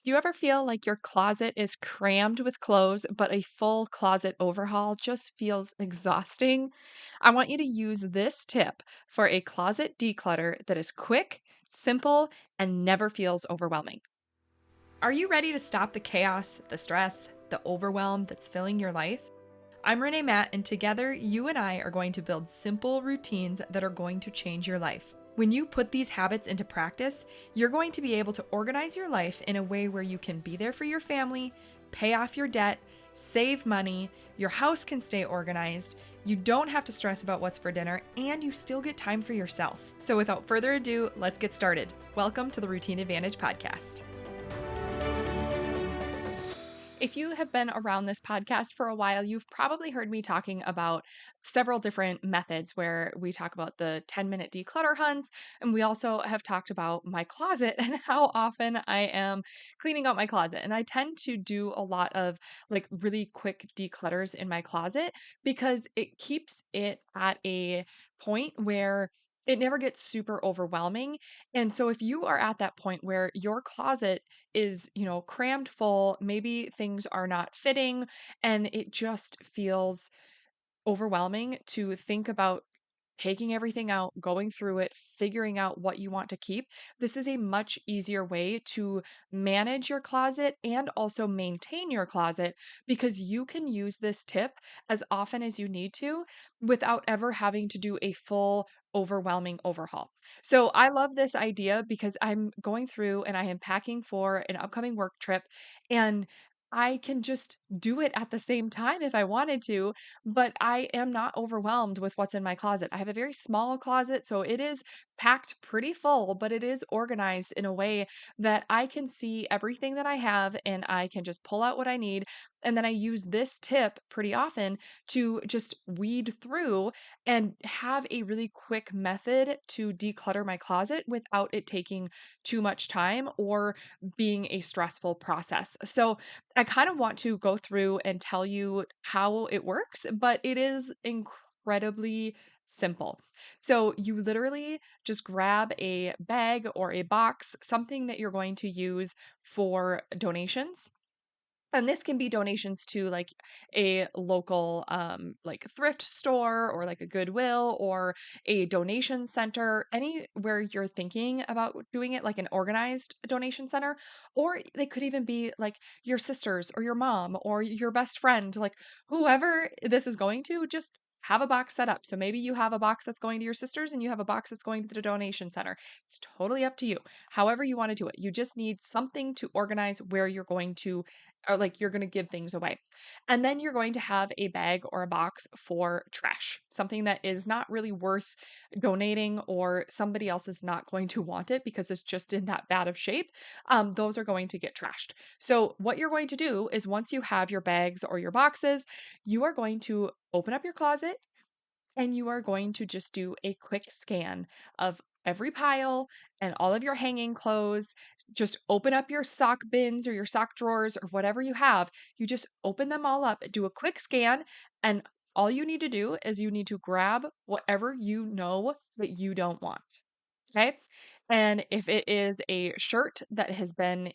You ever feel like your closet is crammed with clothes, but a full closet overhaul just feels exhausting? I want you to use this tip for a closet declutter that is quick, simple, and never feels overwhelming. Are you ready to stop the chaos, the stress, the overwhelm that's filling your life? I'm Renee Matt, and together you and I are going to build simple routines that are going to change your life. When you put these habits into practice, you're going to be able to organize your life in a way where you can be there for your family, pay off your debt, save money, your house can stay organized, you don't have to stress about what's for dinner, and you still get time for yourself. So without further ado, let's get started. Welcome to the Routine Advantage Podcast. If you have been around this podcast for a while, you've probably heard me talking about several different methods where we talk about the 10-minute declutter hunts. And we also have talked about my closet and how often I am cleaning out my closet. And I tend to do a lot of like really quick declutters in my closet because it keeps it at a point where it never gets super overwhelming. And so if you are at that point where your closet is, crammed full, maybe things are not fitting, and it just feels overwhelming to think about taking everything out, going through it, figuring out what you want to keep. This is a much easier way to manage your closet and also maintain your closet because you can use this tip as often as you need to without ever having to do a full overwhelming overhaul. So I love this idea because I'm going through and I am packing for an upcoming work trip, and I can just do it at the same time if I wanted to, but I am not overwhelmed with what's in my closet. I have a very small closet, so it is packed pretty full, but it is organized in a way that I can see everything that I have and I can just pull out what I need. And then I use this tip pretty often to just weed through and have a really quick method to declutter my closet without it taking too much time or being a stressful process. So, I kind of want to go through and tell you how it works, but it is incredibly simple. So you literally just grab a bag or a box, something that you're going to use for donations. And this can be donations to like a local like thrift store or like a Goodwill or a donation center, anywhere you're thinking about doing it, like an organized donation center. Or they could even be like your sisters or your mom or your best friend, like whoever this is going to, just have a box set up. So maybe you have a box that's going to your sisters and you have a box that's going to the donation center. It's totally up to you. However you want to do it. You just need something to organize where you're going to, or like you're going to give things away. And then you're going to have a bag or a box for trash, something that is not really worth donating or somebody else is not going to want it because it's just in that bad of shape. Those are going to get trashed. So, what you're going to do is once you have your bags or your boxes, you are going to open up your closet and you are going to just do a quick scan of every pile and all of your hanging clothes. Just open up your sock bins or your sock drawers or whatever you have. You just open them all up, do a quick scan, and all you need to do is you need to grab whatever you know that you don't want. Okay. And if it is a shirt that has been,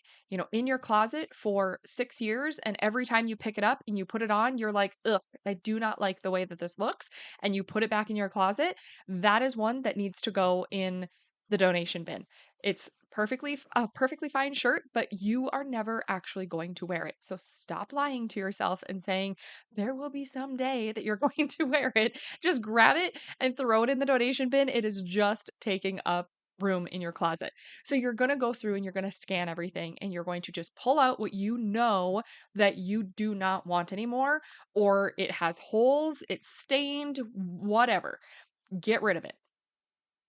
in your closet for 6 years, and every time you pick it up and you put it on, you're like, ugh, I do not like the way that this looks, and you put it back in your closet, that is one that needs to go in the donation bin. It's a perfectly fine shirt, but you are never actually going to wear it. So stop lying to yourself and saying there will be some day that you're going to wear it. Just grab it and throw it in the donation bin. It is just taking up room in your closet. So you're going to go through and you're going to scan everything and you're going to just pull out what you know that you do not want anymore, or it has holes, it's stained, whatever. Get rid of it.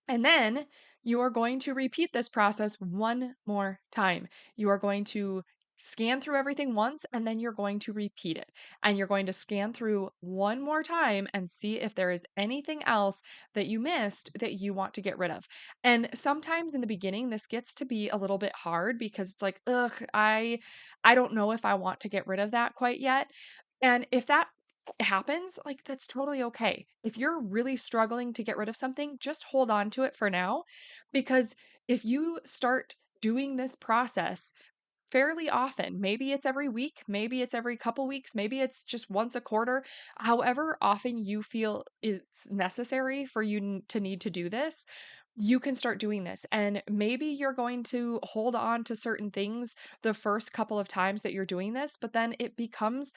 And then you are going to repeat this process one more time. You are going to scan through everything once and then you're going to repeat it. And you're going to scan through one more time and see if there is anything else that you missed that you want to get rid of. And sometimes in the beginning this gets to be a little bit hard because it's like, ugh, I don't know if I want to get rid of that quite yet. And if that happens, like that's totally okay. If you're really struggling to get rid of something, just hold on to it for now because if you start doing this process fairly often. Maybe it's every week, maybe it's every couple weeks, maybe it's just once a quarter. However often you feel it's necessary for you to need to do this, you can start doing this. And maybe you're going to hold on to certain things the first couple of times that you're doing this, but then it becomes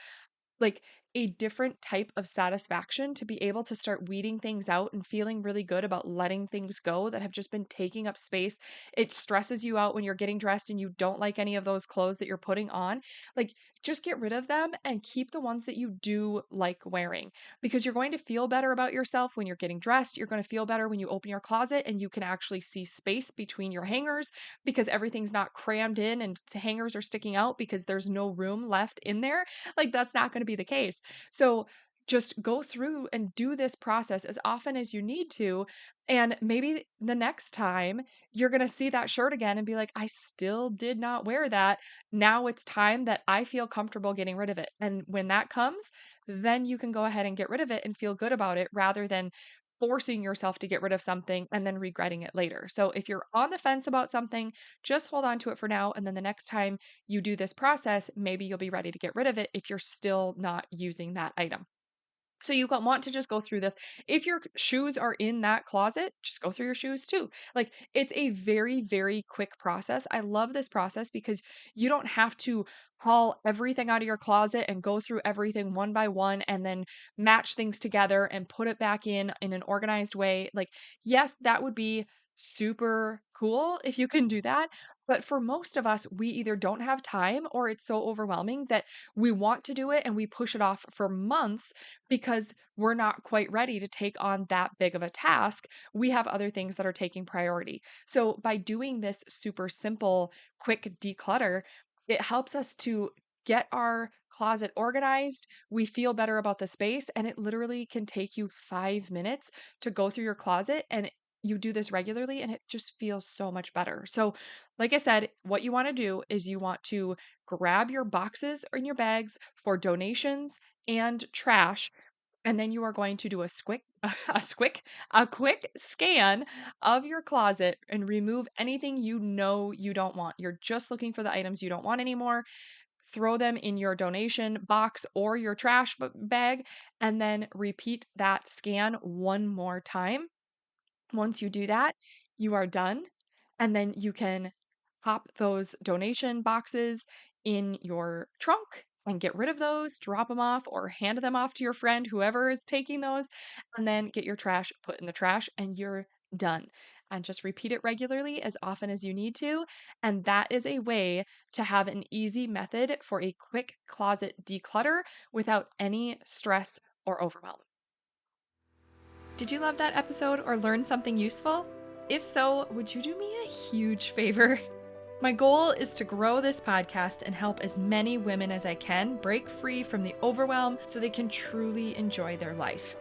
like a different type of satisfaction to be able to start weeding things out and feeling really good about letting things go that have just been taking up space. It stresses you out when you're getting dressed and you don't like any of those clothes that you're putting on. Like, just get rid of them and keep the ones that you do like wearing, because you're going to feel better about yourself when you're getting dressed. You're going to feel better when you open your closet and you can actually see space between your hangers because everything's not crammed in and hangers are sticking out because there's no room left in there. Like, that's not going to be the case. So just go through and do this process as often as you need to. And maybe the next time you're going to see that shirt again and be like, I still did not wear that. Now it's time that I feel comfortable getting rid of it. And when that comes, then you can go ahead and get rid of it and feel good about it rather than forcing yourself to get rid of something and then regretting it later. So if you're on the fence about something, just hold on to it for now. And then the next time you do this process, maybe you'll be ready to get rid of it if you're still not using that item. So you want to just go through this. If your shoes are in that closet, just go through your shoes too. Like, it's a very, very quick process. I love this process because you don't have to haul everything out of your closet and go through everything one by one and then match things together and put it back in an organized way. Like, yes, that would be super cool if you can do that. But for most of us, we either don't have time or it's so overwhelming that we want to do it and we push it off for months because we're not quite ready to take on that big of a task. We have other things that are taking priority. So, by doing this super simple, quick declutter, it helps us to get our closet organized. We feel better about the space, and it literally can take you 5 minutes to go through your closet. And you do this regularly, and it just feels so much better. So, like I said, what you want to do is you want to grab your boxes and your bags for donations and trash, and then you are going to do a quick scan of your closet and remove anything you know you don't want. You're just looking for the items you don't want anymore. Throw them in your donation box or your trash bag, and then repeat that scan one more time. Once you do that, you are done. And then you can pop those donation boxes in your trunk and get rid of those, drop them off, or hand them off to your friend, whoever is taking those, and then get your trash put in the trash, and you're done. And just repeat it regularly as often as you need to. And that is a way to have an easy method for a quick closet declutter without any stress or overwhelm. Did you love that episode or learn something useful? If so, would you do me a huge favor? My goal is to grow this podcast and help as many women as I can break free from the overwhelm so they can truly enjoy their life.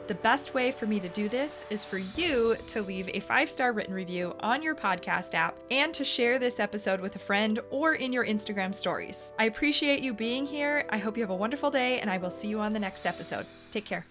The best way for me to do this is for you to leave a 5-star written review on your podcast app and to share this episode with a friend or in your Instagram stories. I appreciate you being here. I hope you have a wonderful day, and I will see you on the next episode. Take care.